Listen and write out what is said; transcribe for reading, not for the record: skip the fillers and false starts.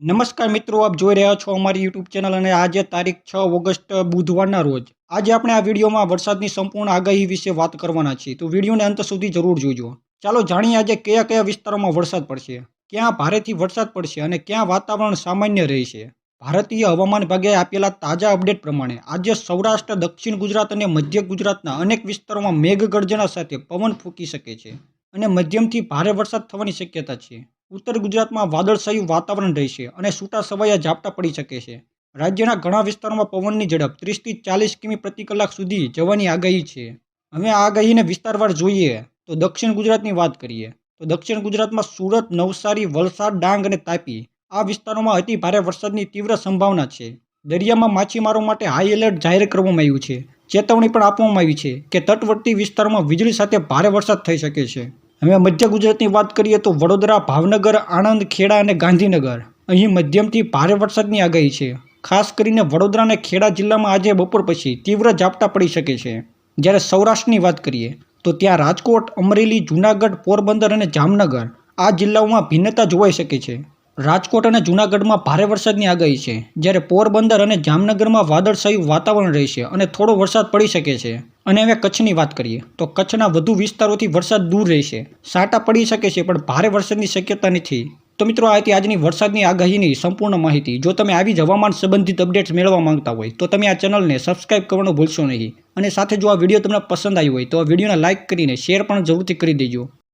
નમસ્કાર મિત્રો, આપ જોઈ રહ્યા છો અમારી યુટ્યુબ ચેનલ અને આજે તારીખ 6 ઓગસ્ટ બુધવારના રોજ આજે આપણે આ વિડીયોમાં વરસાદની સંપૂર્ણ આગાહી વિશે વાત કરવાના છીએ, તો વિડીયોને અંત સુધી જરૂર જોજો. ચાલો જાણીએ આજે કયા કયા વિસ્તારોમાં વરસાદ પડશે, ક્યાં ભારેથી વરસાદ પડશે અને ક્યાં વાતાવરણ સામાન્ય રહેશે. ભારતીય હવામાન વિભાગે આપેલા તાજા અપડેટ પ્રમાણે આજે સૌરાષ્ટ્ર, દક્ષિણ ગુજરાત અને મધ્ય ગુજરાતના અનેક વિસ્તારોમાં મેઘગર્જના સાથે પવન ફૂંકી શકે છે અને મધ્યમથી ભારે વરસાદ થવાની શક્યતા છે. ઉત્તર ગુજરાતમાં વાદળછાયું વાતાવરણ રહેશે અને છૂટાછવાયા ઝાપટા પડી શકે છે. રાજ્યના ઘણા વિસ્તારોમાં પવનની ઝડપ 30 થી 40 કિમી પ્રતિ કલાક સુધી જવાની આગાહી છે. હવે આ આગાહીને વિસ્તારવાર જોઈએ તો દક્ષિણ ગુજરાતની વાત કરીએ તો દક્ષિણ ગુજરાતમાં સુરત, નવસારી, વલસાડ, ડાંગ અને તાપી આ વિસ્તારોમાં અતિ ભારે વરસાદની તીવ્ર સંભાવના છે. દરિયામાં માછીમારો માટે હાઈ એલર્ટ જાહેર કરવામાં આવ્યું છે. ચેતવણી પણ આપવામાં આવી છે કે તટવર્તી વિસ્તારોમાં વીજળી સાથે ભારે વરસાદ થઈ શકે છે. હવે મધ્ય ગુજરાતની વાત કરીએ તો વડોદરા, ભાવનગર, આણંદ, ખેડા અને ગાંધીનગર અહીં મધ્યમથી ભારે વરસાદની આગાહી છે. ખાસ કરીને વડોદરા અને ખેડા જિલ્લામાં આજે બપોર પછી તીવ્ર ઝાપટા પડી શકે છે. જ્યારે સૌરાષ્ટ્રની વાત કરીએ તો ત્યાં રાજકોટ, અમરેલી, જૂનાગઢ, પોરબંદર અને જામનગર આ જિલ્લાઓમાં ભિન્નતા જોવાઈ શકે છે. રાજકોટ અને જૂનાગઢમાં ભારે વરસાદની આગાહી છે, જ્યારે પોરબંદર અને જામનગરમાં વાદળછાયું વાતાવરણ રહેશે અને થોડો વરસાદ પડી શકે છે. અને હવે કચ્છની વાત કરીએ તો કચ્છના વધુ વિસ્તારોથી વરસાદ દૂર રહેશે. છાંટા પડી શકે છે પણ ભારે વરસાદની શક્યતા નથી. તો મિત્રો, આ હતી આજની વરસાદની આગાહીની સંપૂર્ણ માહિતી. જો તમે આવી જ હવામાન સંબંધિત અપડેટ્સ મેળવવા માંગતા હોય તો તમે આ ચેનલને સબસ્ક્રાઇબ કરવાનું ભૂલશો નહીં. અને સાથે જો આ વિડીયો તમને પસંદ આવ્યો હોય તો આ વિડીયોને લાઇક કરીને શેર પણ જરૂરથી કરી દેજો.